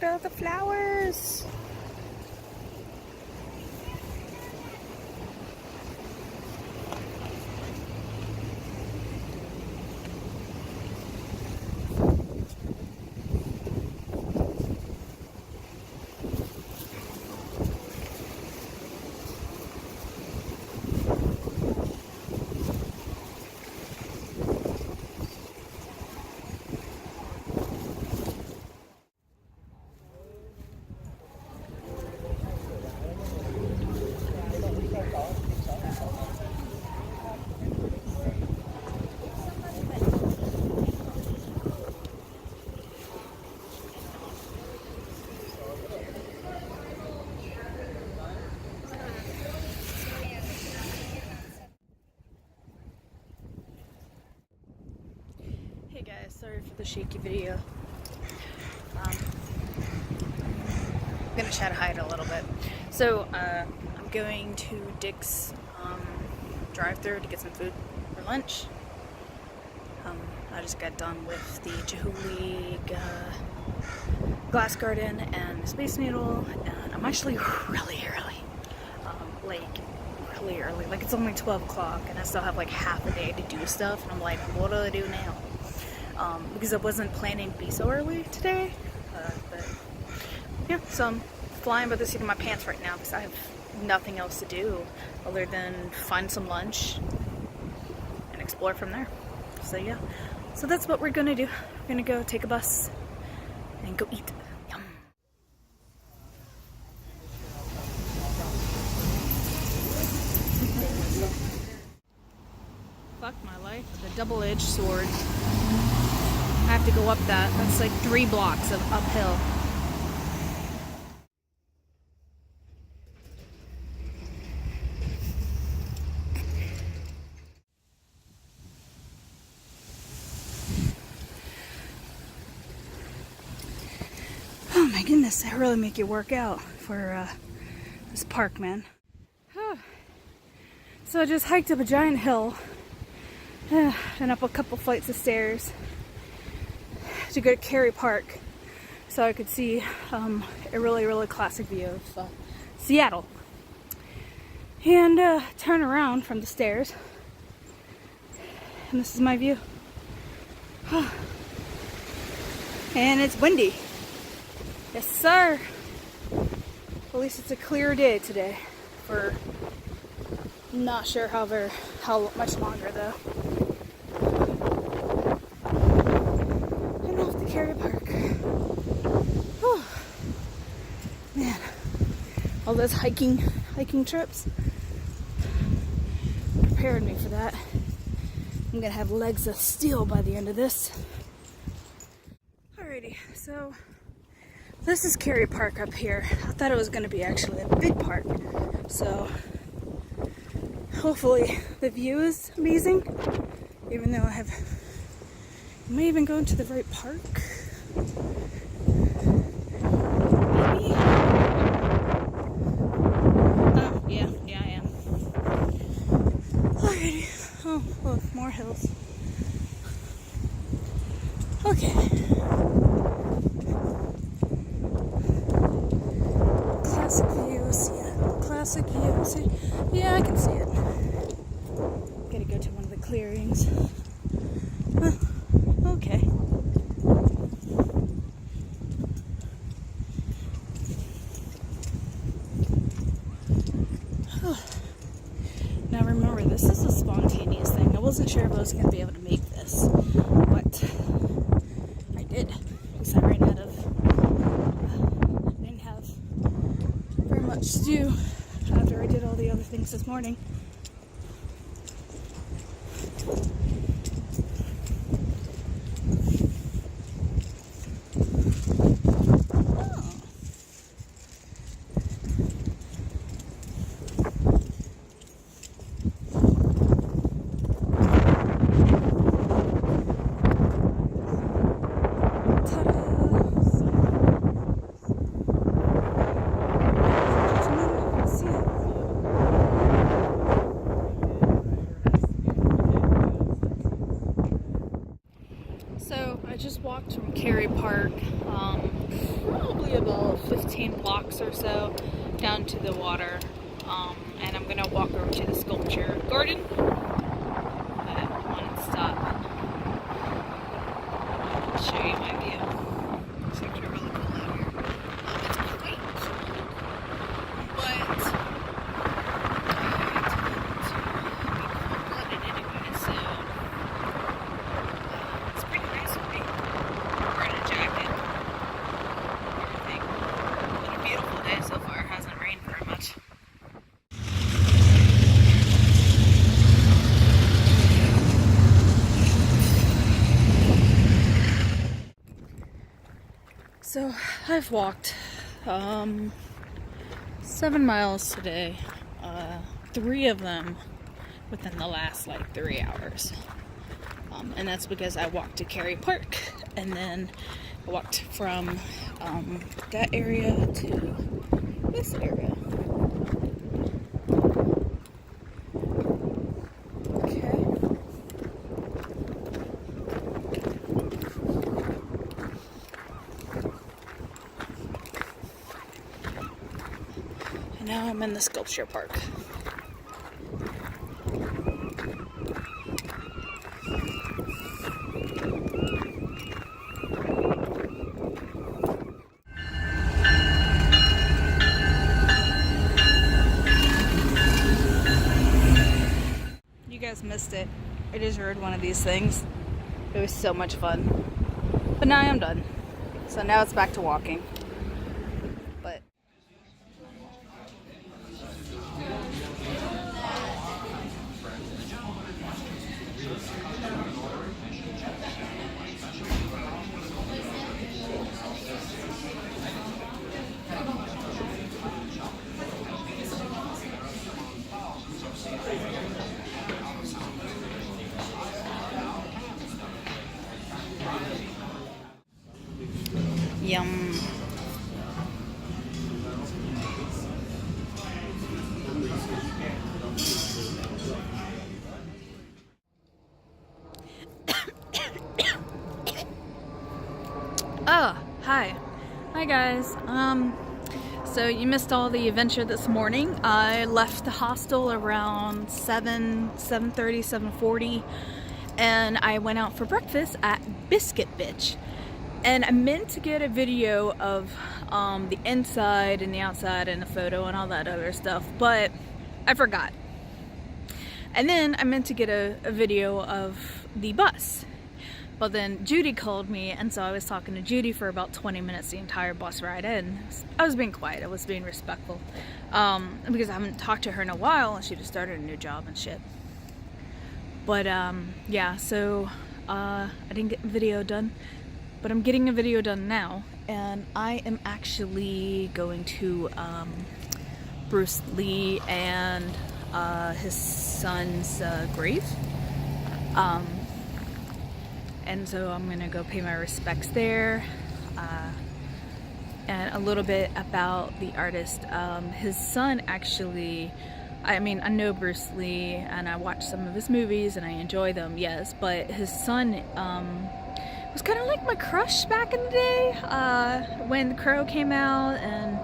at the flowers. Hey guys, sorry for the shaky video. I'm gonna try to hide a little bit. So I'm going to Dick's drive-thru to get some food for lunch. I just got done with the Chihuly Glass Garden and Space Needle, and I'm actually really early. Really early. Like, it's only 12 o'clock and I still have like half a day to do stuff, and I'm like, what do I do now? Because I wasn't planning to be so early today, but yeah, so I'm flying by the seat of my pants right now because I have nothing else to do other than find some lunch and explore from there. So yeah, so that's what we're gonna do. We're gonna go take a bus and go eat. Yum. Fuck my life with a double-edged sword. I have to go up that. That's like 3 blocks of uphill. Oh my goodness, they really make you work out for this park, man. So I just hiked up a giant hill and up a couple flights of stairs to go to Cary Park so I could see a really classic view of Seattle. And turn around from the stairs, and this is my view. And it's windy. Yes, sir. At least it's a clear day today. For not sure how much longer though. And off to Cary Park. Whew. Man, all those hiking trips prepared me for that. I'm gonna have legs of steel by the end of this. Alrighty, so this is Cary Park up here. I thought it was going to be actually a big park, so hopefully the view is amazing, even though I may even go into the right park. Maybe? Oh, yeah, I am. Alrighty. Oh, look, more hills. Okay. Classic views, yeah. Classic views. Yeah, I can see it. Gotta go to one of the clearings. Okay. Now remember, this is a spontaneous thing. I wasn't sure if I was going to be able to make this, but I did. Because I ran out of... I didn't have very much to do after I did all the other things this morning. down to the water, and I'm gonna walk over to the sculpture garden on Insta. I'll show you my view. It's actually really cool out here. It's quite cold, but I tend to be cold-blooded anyway, so it's pretty nice for me. Wearing a jacket, everything. Been a beautiful day so far. It hasn't rained very much. So I've walked 7 miles today, 3 of them within the last like 3 hours, and that's because I walked to Cary Park, and then I walked from that area to this area. Now I'm in the sculpture park. You guys missed it. I just rode one of these things. It was so much fun. But now I'm done. So now it's back to walking. But yum. Oh, hi. Hi guys. So you missed all the adventure this morning. I left the hostel around 7:30, 7:40, and I went out for breakfast at Biscuit Bitch. And I meant to get a video of the inside and the outside and the photo and all that other stuff, but I forgot. And then I meant to get a video of the bus. But then Judy called me, and so I was talking to Judy for about 20 minutes the entire bus ride in. I was being quiet, I was being respectful. Because I haven't talked to her in a while, and she just started a new job and shit. But yeah, so I didn't get the video done. But I'm getting a video done now, and I am actually going to Bruce Lee and his son's grave. And so I'm gonna go pay my respects there, and a little bit about the artist. His son actually, I mean, I know Bruce Lee and I watch some of his movies and I enjoy them, yes, but his son was kind of like my crush back in the day when The Crow came out, and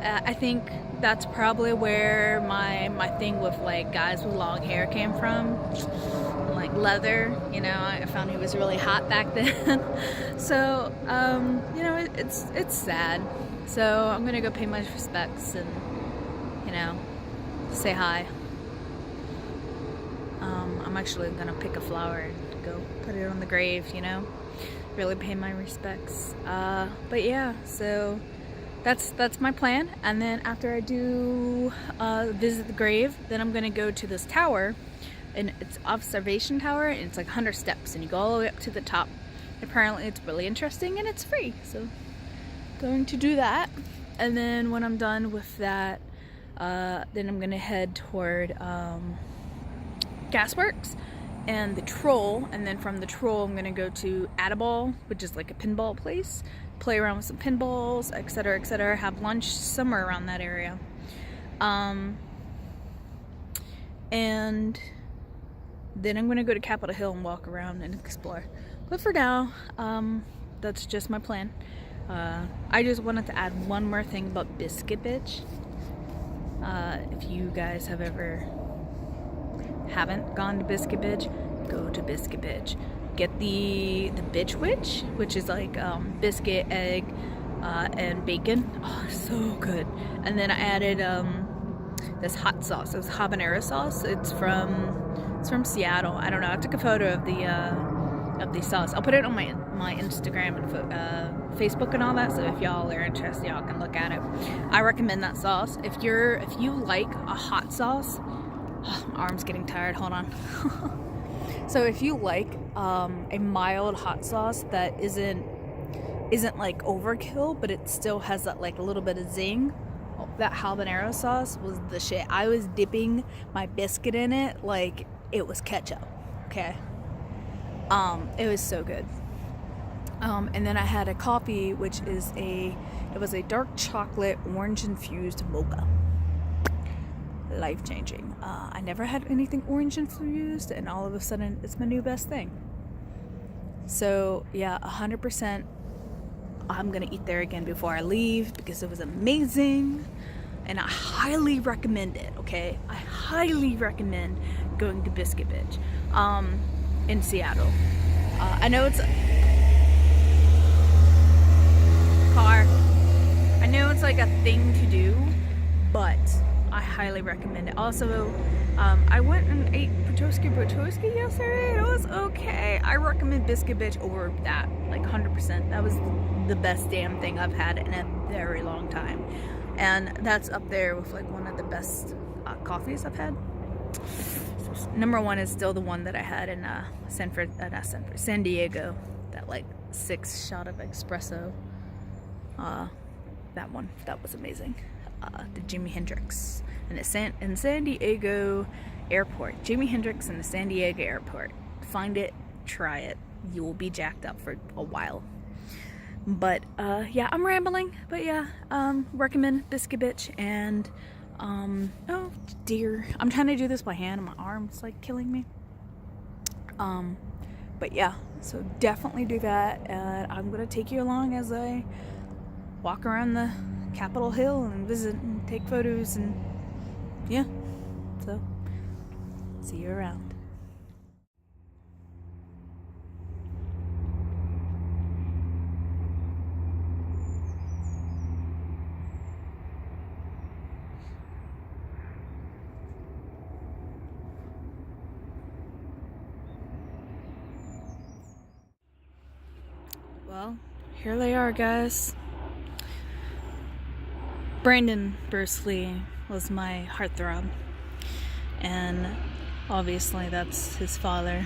I think that's probably where my thing with like guys with long hair came from, like leather, you know. I found he was really hot back then. So you know, it's sad. So I'm gonna go pay my respects and, you know, say hi. I'm actually gonna pick a flower and go put it on the grave, you know, really pay my respects. But yeah, so that's my plan. And then after I do visit the grave, then I'm gonna go to this tower, and it's observation tower, and it's like 100 steps, and you go all the way up to the top. Apparently it's really interesting and it's free, so going to do that. And then when I'm done with that, then I'm gonna head toward Gasworks and the Troll, and then from the Troll I'm gonna go to Adaball, which is like a pinball place, play around with some pinballs, etc., etc., have lunch somewhere around that area, and then I'm gonna go to Capitol Hill and walk around and explore. But for now, that's just my plan. I just wanted to add one more thing about Biscuit Bitch. If you guys haven't gone to Biscuit Bitch, go to Biscuit Bitch. Get the Bitch Witch, which is like biscuit, egg, and bacon. Oh, so good. And then I added this hot sauce. It was habanero sauce. It's from Seattle. I don't know. I took a photo of the sauce. I'll put it on my Instagram and Facebook and all that. So if y'all are interested, y'all can look at it. I recommend that sauce. If you like a hot sauce, oh, my arm's getting tired. Hold on. So if you like a mild hot sauce that isn't like overkill, but it still has that like a little bit of zing, that habanero sauce was the shit. I was dipping my biscuit in it like it was ketchup. Okay. It was so good. And then I had a coffee, which is it was a dark chocolate orange infused mocha. Life-changing. I never had anything orange infused, and all of a sudden it's my new best thing. So yeah, 100% I'm gonna eat there again before I leave because it was amazing, and I highly recommend it. Okay, I highly recommend going to Biscuit Bitch in Seattle. I know it's car. I know it's like a thing to do, but I highly recommend it. Also, I went and ate Petoskey yesterday. It was okay. I recommend Biscuit Bitch over that, like 100%. That was the best damn thing I've had in a very long time, and that's up there with like one of the best coffees I've had. Number one is still the one that I had in San Diego. That like 6 shot of espresso. That one, that was amazing. The Jimi Hendrix and in San Diego Airport. Jimi Hendrix in the San Diego Airport. Find it, try it. You will be jacked up for a while. But yeah, I'm rambling. But yeah, recommend Biscuit Bitch. And oh dear, I'm trying to do this by hand and my arm's like killing me. But yeah, so definitely do that. And I'm gonna take you along as I walk around the Capitol Hill and visit and take photos, and yeah, so see you around. Well, here they are, guys. Brandon Bruce Lee was my heartthrob, and obviously that's his father.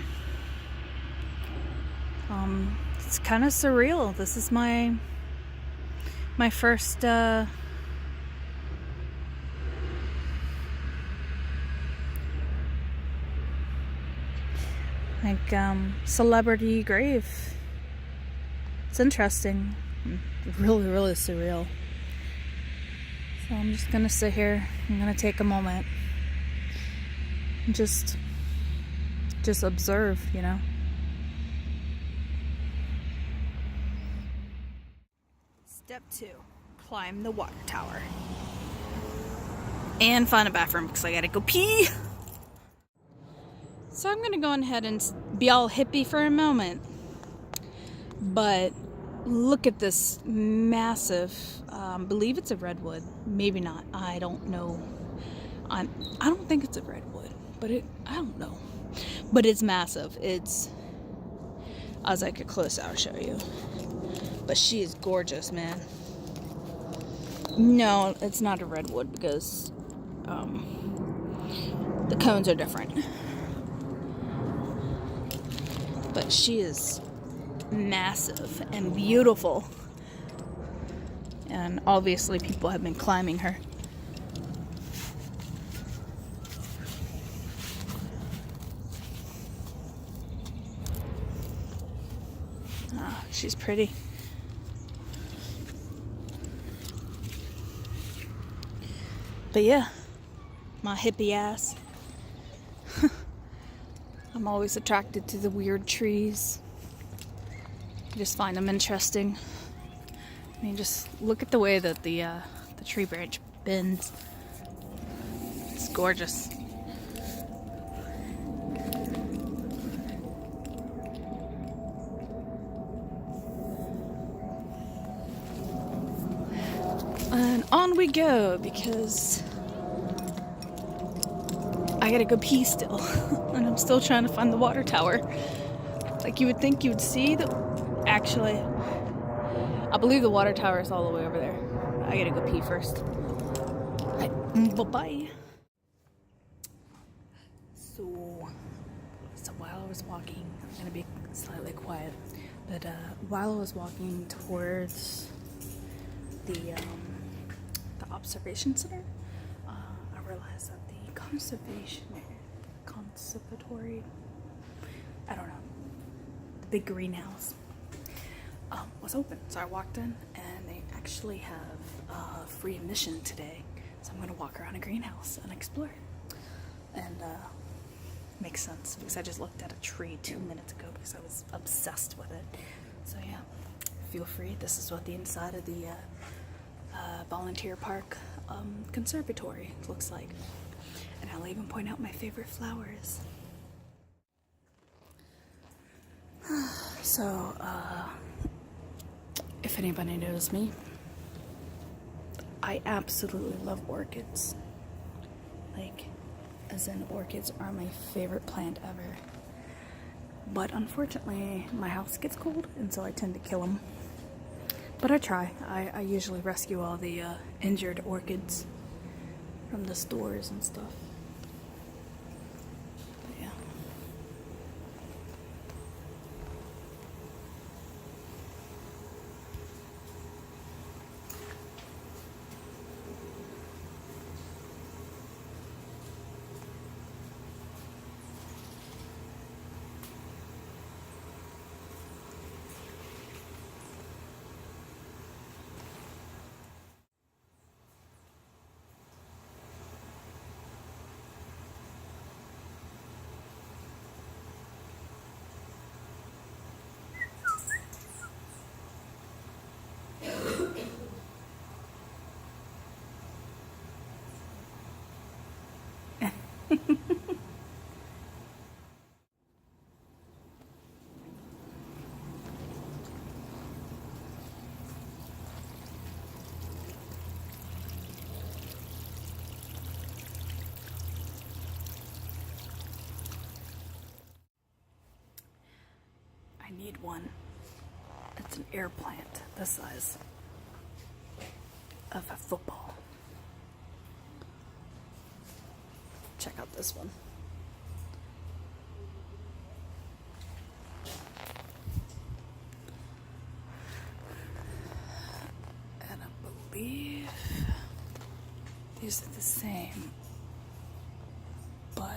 It's kind of surreal. This is my first celebrity grave. It's interesting. Really, really surreal. So I'm just gonna sit here. I'm gonna take a moment and just observe, you know. Step 2, climb the water tower. And find a bathroom because I gotta go pee. So I'm gonna go ahead and be all hippie for a moment. But look at this massive, believe it's a redwood, maybe not, I don't know. I don't think it's a redwood, but I don't know. But it's massive. As I get close, I'll show you. But she is gorgeous, man. No, it's not a redwood because the cones are different. But she is massive and beautiful, and obviously people have been climbing her. Oh, she's pretty. But yeah, my hippie ass. I'm always attracted to the weird trees. I just find them interesting. I mean, just look at the way that the tree branch bends. is gorgeous. And on we go, because I gotta go pee still. And I'm still trying to find the water tower. Like you would think you would see the... Actually, I believe the water tower is all the way over there. I gotta go pee first. Bye-bye. So while I was walking, I'm gonna be slightly quiet, but while I was walking towards the observation center, I realized that the conservatory, I don't know, the big greenhouse was open. So I walked in, and they actually have free admission today. So I'm gonna walk around a greenhouse and explore. And makes sense because I just looked at a tree 2 minutes ago because I was obsessed with it. So yeah, feel free. This is what the inside of the volunteer park conservatory looks like. And I'll even point out my favorite flowers. So, if anybody knows me, I absolutely love orchids. Like, as in, orchids are my favorite plant ever. But unfortunately, my house gets cold, and so I tend to kill them. But I try. I usually rescue all the injured orchids from the stores and stuff. But yeah. I need one. It's an air plant the size of a football. Check out this one. And I believe these are the same, but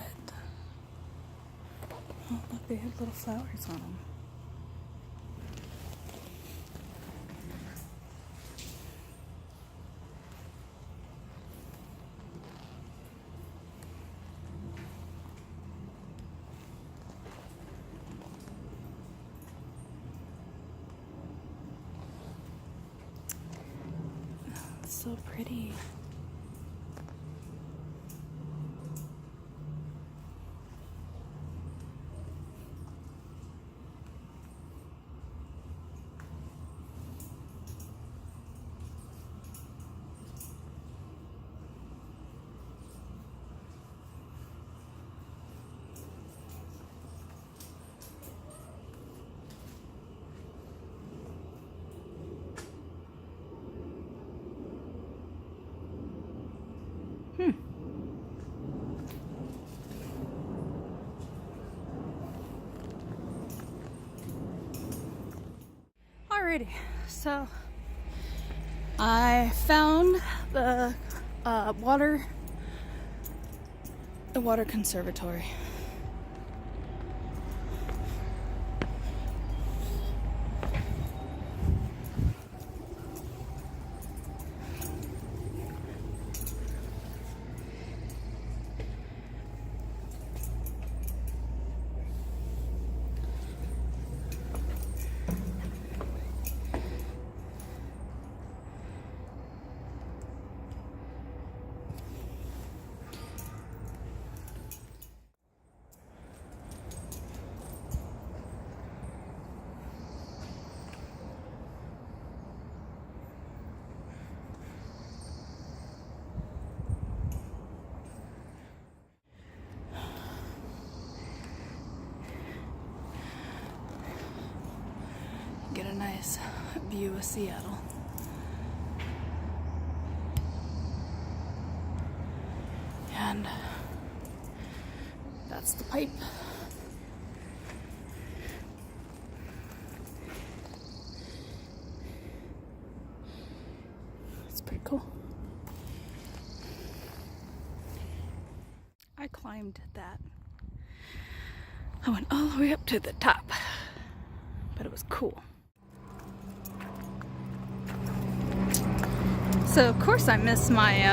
oh, look, they have little flowers on them. So pretty. Alrighty, so I found the water conservatory. nice view of Seattle. And that's the pipe. It's pretty cool. I climbed that. I went all the way up to the top, but it was cool. So of course I missed my,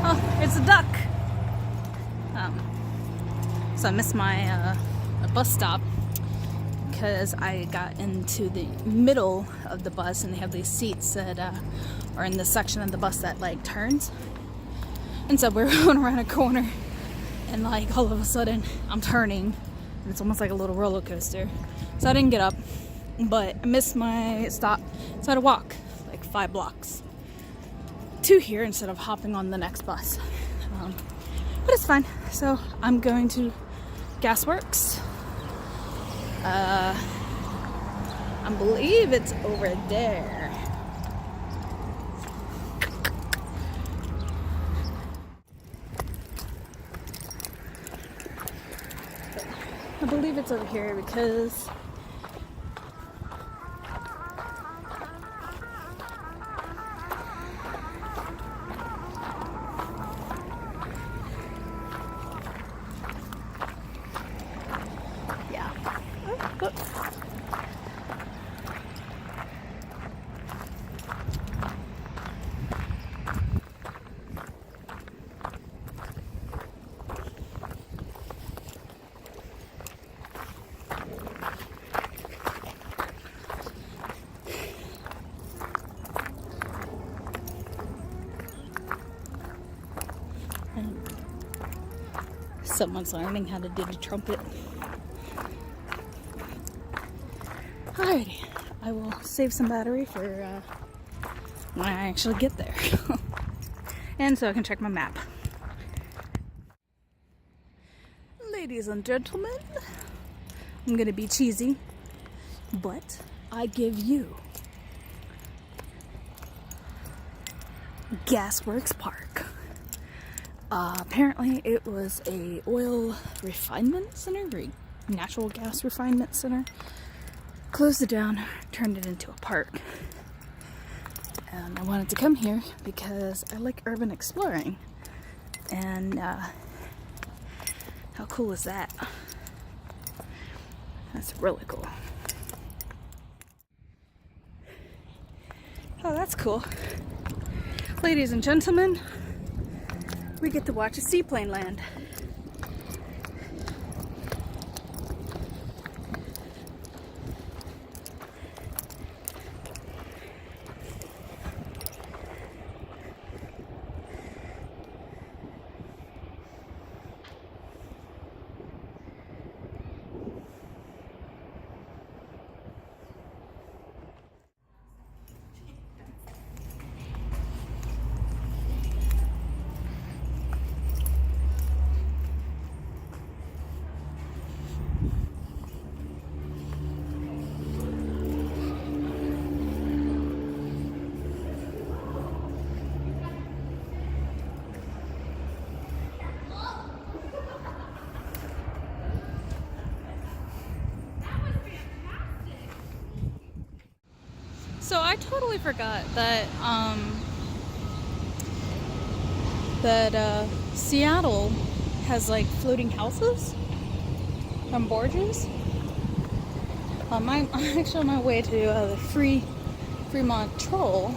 oh, it's a duck. So I missed my bus stop because I got into the middle of the bus, and they have these seats that are in the section of the bus that like turns. And so we're going around a corner, and like all of a sudden I'm turning, and it's almost like a little roller coaster. So I didn't get up, but I missed my stop, so I had to walk like 5 blocks to here instead of hopping on the next bus. But it's fine. So I'm going to Gasworks. I believe it's over there. I believe it's over here because someone's learning how to do the trumpet. Alrighty, I will save some battery for when I actually get there. And so I can check my map. Ladies and gentlemen, I'm gonna be cheesy, but I give you Gasworks Park. Apparently it was a oil refinement center, natural gas refinement center. Closed it down, turned it into a park. And I wanted to come here because I like urban exploring. And how cool is that? That's really cool. Oh, that's cool. Ladies and gentlemen, we get to watch a seaplane land. So I totally forgot that Seattle has like floating houses on barges. I'm actually on my way to the Fremont Troll,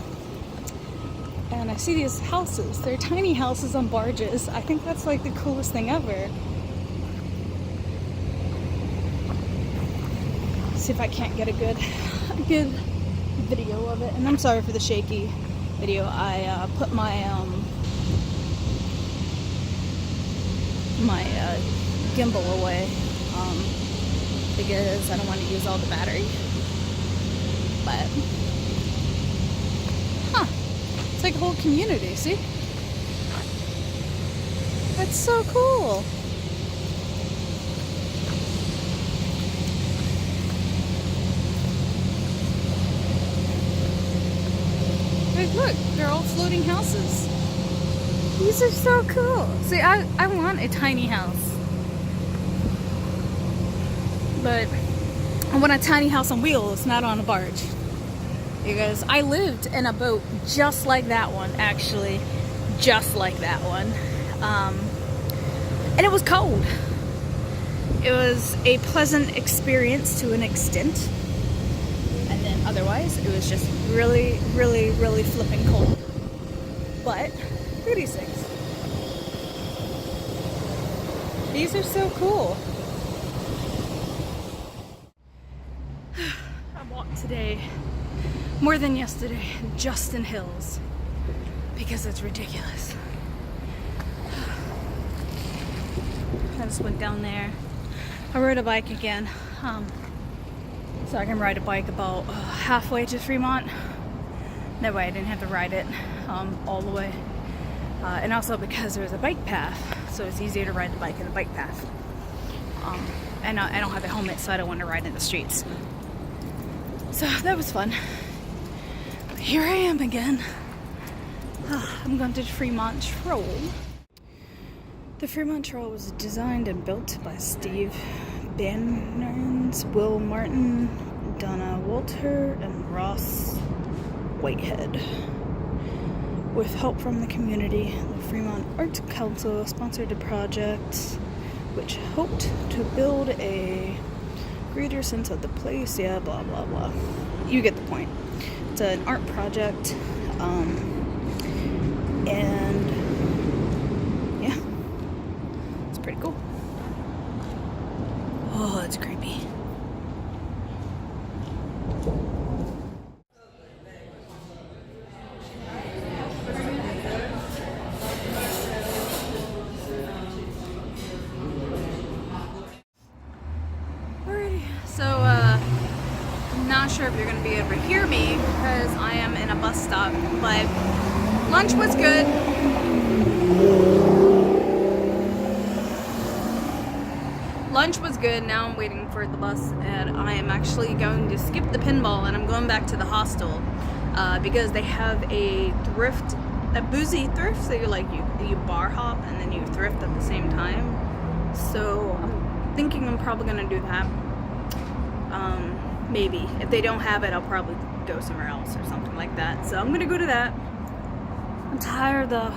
and I see these houses. They're tiny houses on barges. I think that's like the coolest thing ever. See if I can't get a good video of it. And I'm sorry for the shaky video. I put my gimbal away because I don't want to use all the battery. But it's like a whole community. See, that's so cool. Look, they're all floating houses. These are so cool. See, I want a tiny house. But I want a tiny house on wheels, not on a barge. Because I lived in a boat just like that one, actually. Just like that one. And it was cold. It was a pleasant experience to an extent. And then otherwise, it was just really, really, really flipping cold. But, look at these things. These are so cool. I walked today more than yesterday just in hills because it's ridiculous. I just went down there. I rode a bike again, so I can ride a bike about halfway to Fremont. That way I didn't have to ride it all the way. And also because there's a bike path, so it's easier to ride the bike in the bike path. And I don't have a helmet, so I don't want to ride in the streets. So that was fun. But here I am again. I'm going to the Fremont Troll. The Fremont Troll was designed and built by Steve Bannerns, Will Martin, Donna Walter, and Ross Whitehead. With help from the community, the Fremont Arts Council sponsored the project, which hoped to build a greater sense of the place. Yeah, blah blah blah. You get the point. It's an art project, and yeah, it's pretty cool. Oh, it's creepy. So, I'm not sure if you're going to be able to hear me because I am in a bus stop, but lunch was good. Lunch was good. Now I'm waiting for the bus, and I am actually going to skip the pinball, and I'm going back to the hostel because they have a boozy thrift, so you bar hop and then you thrift at the same time. So I'm thinking I'm probably going to do that. Maybe. If they don't have it, I'll probably go somewhere else or something like that. So I'm gonna go to that. I'm tired though.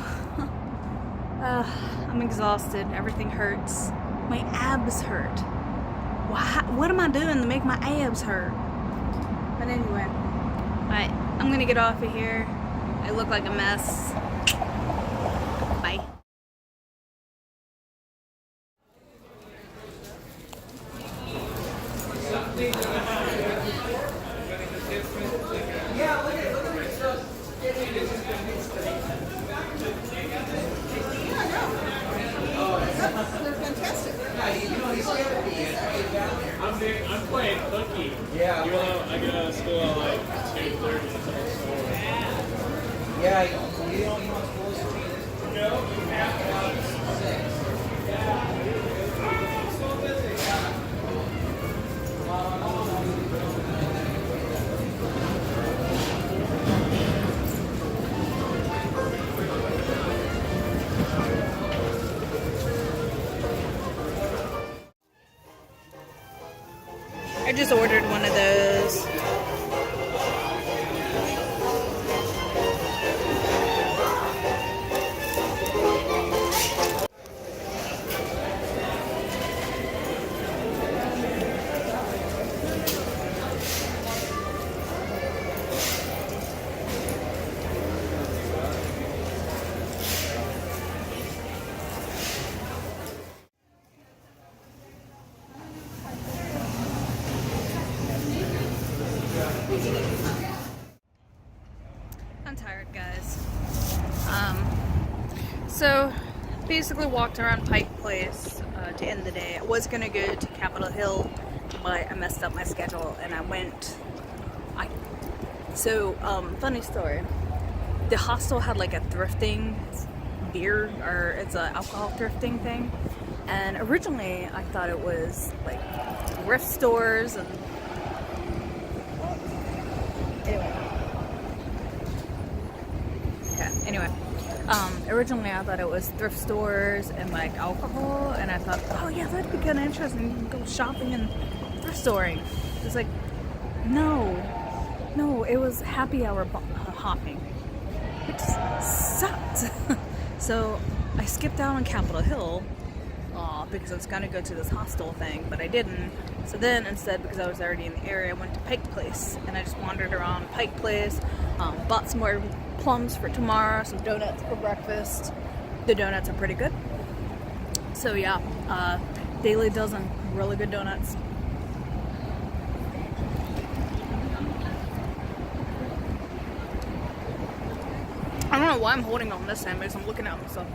I'm exhausted. Everything hurts. My abs hurt. What am I doing to make my abs hurt? But anyway, alright, I'm gonna get off of here. I look like a mess. Bye. I'm playing hooky. Yeah. Even though I get out of school at like 2:30. Yeah, you don't school is 2. No, you have to have 6. Yeah. So busy. I just ordered one of those. I'm tired, guys. So basically walked around Pike Place to end the day. I was gonna go to Capitol Hill, but I messed up my schedule and I went. Funny story. The hostel had like a thrifting beer, or it's an alcohol thrifting thing, and originally I thought it was like thrift stores and anyway. Originally I thought it was thrift stores and like alcohol, and I thought, oh yeah, that'd be kind of interesting. You can go shopping and thrift storing. It's like, no, it was happy hour hopping, which sucked. So I skipped out on Capitol Hill because I was gonna go to this hostel thing, but I didn't. So then instead, because I was already in the area, I went to Pike Place, and I just wandered around Pike Place, bought some more plums for tomorrow, some donuts for breakfast. The donuts are pretty good. So yeah, Daily Dozen, really good donuts. I don't know why I'm holding on this hand because I'm looking at myself.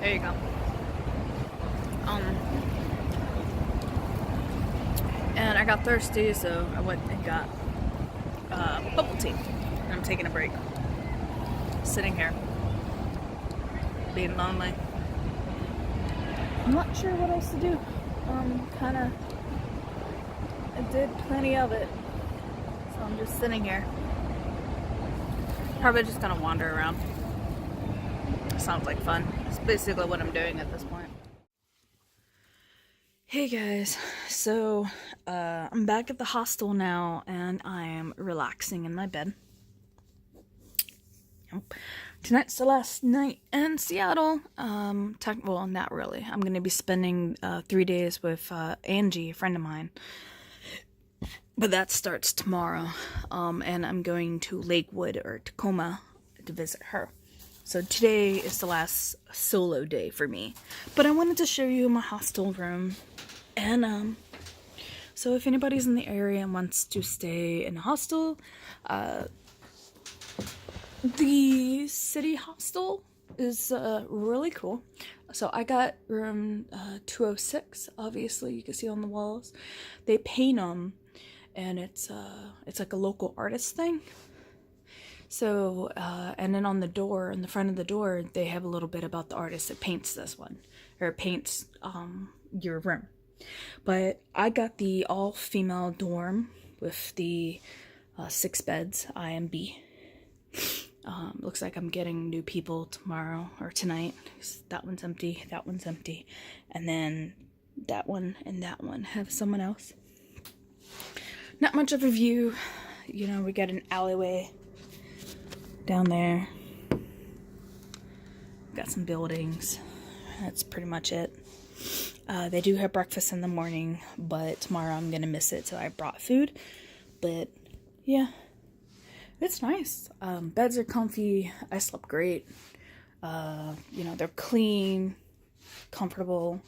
There you go. And I got thirsty, so I went and got bubble tea. And I'm taking a break. Sitting here, being lonely. I'm not sure what else to do. I did plenty of it, so I'm just sitting here. Probably just gonna wander around. Sounds like fun. It's basically what I'm doing at this point. Hey guys, so I'm back at the hostel now, and I am relaxing in my bed. Tonight's the last night in Seattle. Well, not really. I'm gonna be spending 3 days with Angie, a friend of mine. But that starts tomorrow. And I'm going to Lakewood or Tacoma to visit her. So today is the last solo day for me. But I wanted to show you my hostel room. And so if anybody's in the area and wants to stay in a hostel, the city hostel is really cool. So I got room 206. Obviously, you can see on the walls. They paint them, and it's like a local artist thing. So and then on the door, in the front of the door, they have a little bit about the artist that paints this one, or paints your room. But I got the all-female dorm with the 6 beds, I and B. Looks like I'm getting new people tomorrow or tonight. That one's empty, and then that one and that one have someone else. Not much of a view. You know, we got an alleyway down there. Got some buildings. That's pretty much it. They do have breakfast in the morning, but tomorrow I'm gonna miss it, so I brought food. But yeah, it's nice. Beds are comfy. I slept great. You know, they're clean, comfortable.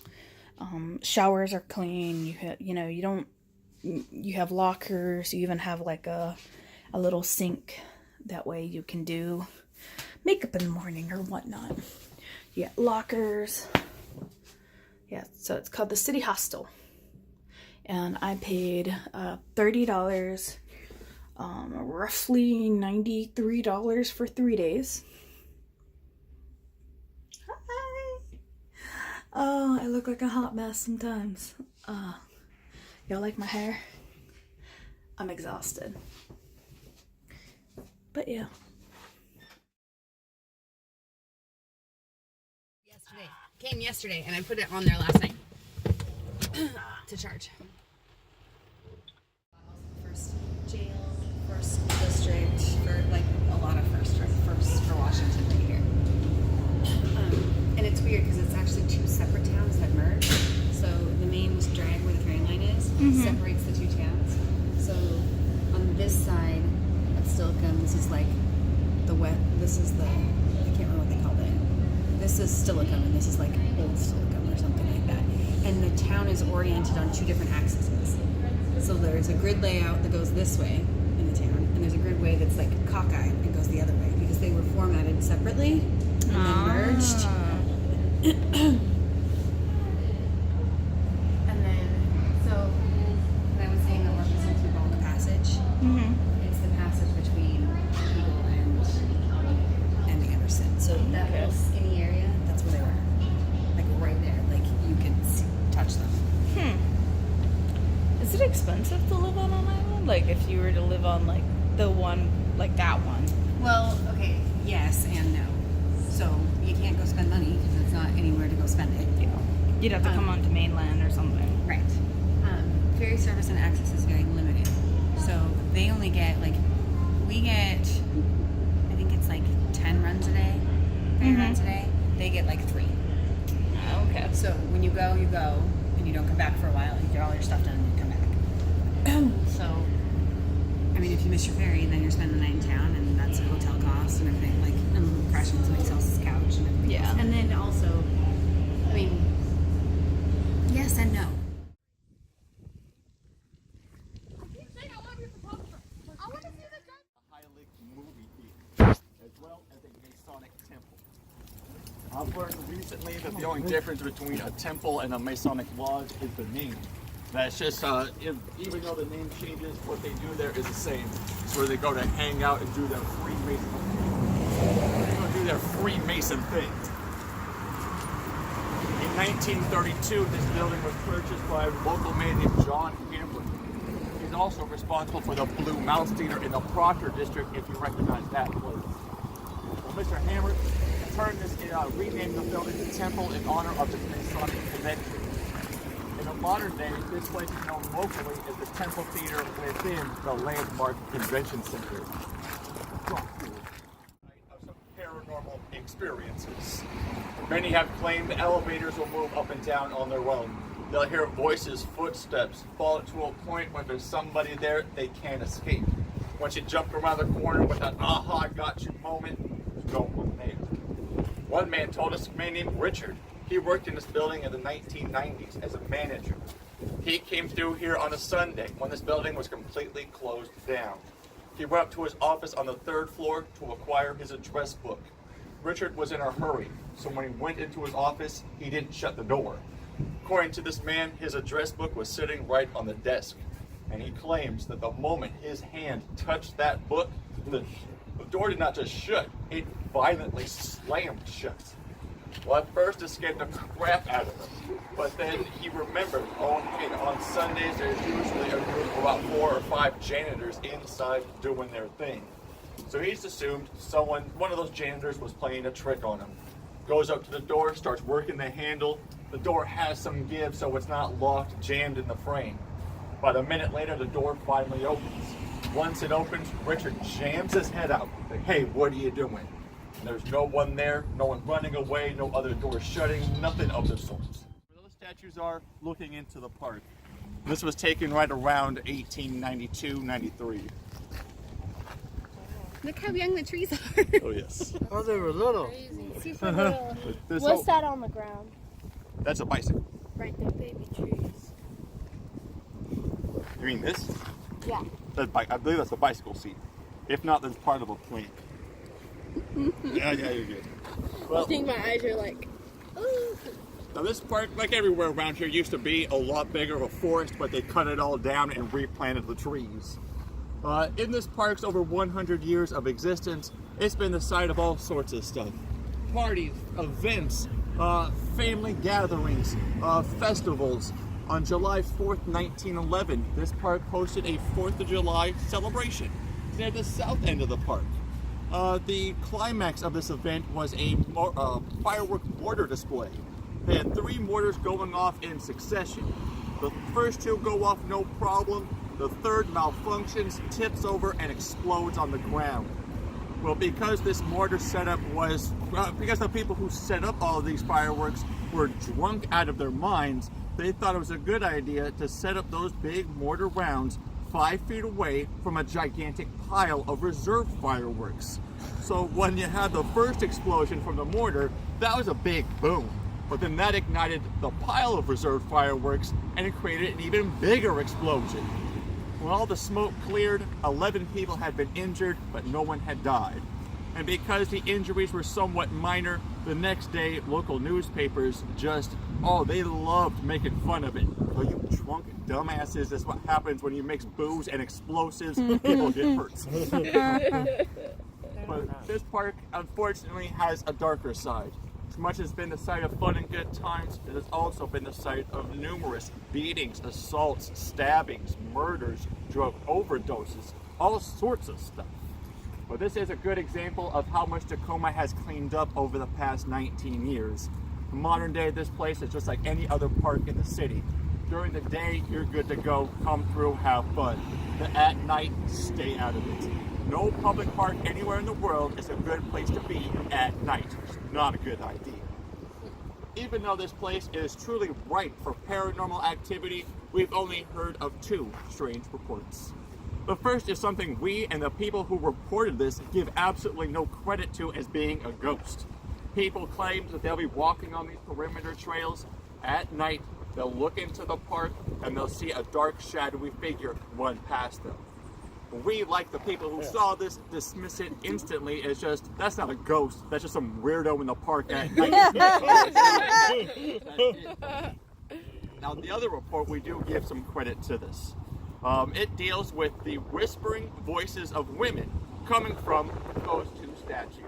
Showers are clean. You have lockers. You even have like a little sink. That way you can do makeup in the morning or whatnot. Yeah, lockers. Yeah, so it's called the City Hostel. And I paid $30, roughly $93 for 3 days. Hi! Oh, I look like a hot mess sometimes. Y'all like my hair? I'm exhausted. But yeah. Came yesterday, and I put it on there last night to charge. First jail, first district, for like a lot of first for Washington right here. And it's weird because it's actually 2 separate towns that merge. So the main drag where the train line is separates the 2 towns. So on this side of Stillicum, this is like this is the, I can't remember what they called it. This is Stillicum, and this is like old Stillicum or something like that. And the town is oriented on 2 different axes. So there's a grid layout that goes this way in the town, and there's a grid way that's like cockeyed and goes the other way, because they were formatted separately and then merged. And then, so when I was saying that we're listening to Bulk Passage, it's the passage between Eagle and Anderson. So that little skinny area, that's where they were. Like right there, like you could touch them. Is it expensive to live on an island? Like if you were to live on like that one? Well, okay, yes and no. So go spend it. Yeah. You'd have to come onto mainland or something. Right. Ferry service and access is very limited. So they only get, like, we get, I think it's like 10 runs a day, ferry runs a day. They get like 3. Okay. So when you go, and you don't come back for a while. You get all your stuff done and you come back. So, I mean, if you miss your ferry, then you're spending the night in town, and that's hotel costs and everything, like, and crashing on somebody else's couch and everything. Yeah. else. And then also, I mean, yes and no. Movie theater, as well as a Masonic temple. I've learned recently that the only difference between a temple and a Masonic lodge is the name. That's just, even though the name changes, what they do there is the same. It's where they go to hang out and do their Freemason thing. In 1932, this building was purchased by a local man named John Hammer. He's also responsible for the Blue Mouse Theater in the Proctor District, if you recognize that place. Well, Mr. Hammer renamed the building the Temple in honor of his Masonic connection. In a modern day, this place is known locally as the Temple Theater within the landmark convention center. Of some paranormal experiences. Many have claimed the elevators will move up and down on their own. They'll hear voices, footsteps, fall to a point when there's somebody there they can't escape. Once you jump around the corner with that aha got you moment, there's no one there. One man told us a man named Richard. He worked in this building in the 1990s as a manager. He came through here on a Sunday when this building was completely closed down. He went up to his office on the 3rd floor to acquire his address book. Richard was in a hurry, so when he went into his office, he didn't shut the door. According to this man, his address book was sitting right on the desk, and he claims that the moment his hand touched that book, the door did not just shut, it violently slammed shut. Well, at first it scared the crap out of him, but then he remembered, oh hey, on Sundays there's usually a group of about 4 or 5 janitors inside doing their thing. So he's assumed one of those janitors was playing a trick on him. Goes up to the door, starts working the handle. The door has some give, so it's not locked, jammed in the frame. About a minute later, the door finally opens. Once it opens, Richard jams his head out. Like, hey, what are you doing? And there's no one there, no one running away, no other doors shutting, nothing of the sort. Where those statues are, looking into the park. This was taken right around 1892-93. Look how young the trees are. Oh yes. Oh, they were little. This What's that on the ground? That's a bicycle. Right there, baby trees. You mean this? Yeah. I believe that's a bicycle seat. If not, that's part of a plant. yeah, you're good. Well, I think my eyes are like, ooh. now this park, like everywhere around here, used to be a lot bigger of a forest, but they cut it all down and replanted the trees. In this park's over 100 years of existence, it's been the site of all sorts of stuff. Parties, events, family gatherings, festivals. On July 4th, 1911, this park hosted a 4th of July celebration. It's near the south end of the park. The climax of this event was a firework mortar display. They had 3 mortars going off in succession. The first 2 go off no problem. The third malfunctions, tips over, and explodes on the ground. Well, because this mortar setup was, because the people who set up all of these fireworks were drunk out of their minds, they thought it was a good idea to set up those big mortar rounds 5 feet away from a gigantic pile of reserve fireworks. So when you had the first explosion from the mortar, that was a big boom. But then that ignited the pile of reserve fireworks and it created an even bigger explosion. When all the smoke cleared, 11 people had been injured, but no one had died. And because the injuries were somewhat minor, the next day local newspapers they loved making fun of it. Oh, you drunk dumbasses, that's what happens when you mix booze and explosives, people get hurt. But this park, unfortunately, has a darker side. As much as it's been the site of fun and good times, it has also been the site of numerous beatings, assaults, stabbings, murders, drug overdoses, all sorts of stuff. But this is a good example of how much Tacoma has cleaned up over the past 19 years. Modern day, this place is just like any other park in the city. During the day, you're good to go, come through, have fun. But at night, stay out of it. No public park anywhere in the world is a good place to be at night. It's not a good idea. Even though this place is truly ripe for paranormal activity, we've only heard of 2 strange reports. The first is something we and the people who reported this give absolutely no credit to as being a ghost. People claim that they'll be walking on these perimeter trails at night, they'll look into the park, and they'll see a dark, shadowy figure run past them. We, like the people who saw this, dismiss it instantly as just, that's not a ghost, that's just some weirdo in the park at night. Now, the other report, we do give some credit to this. It deals with the whispering voices of women coming from those 2 statues.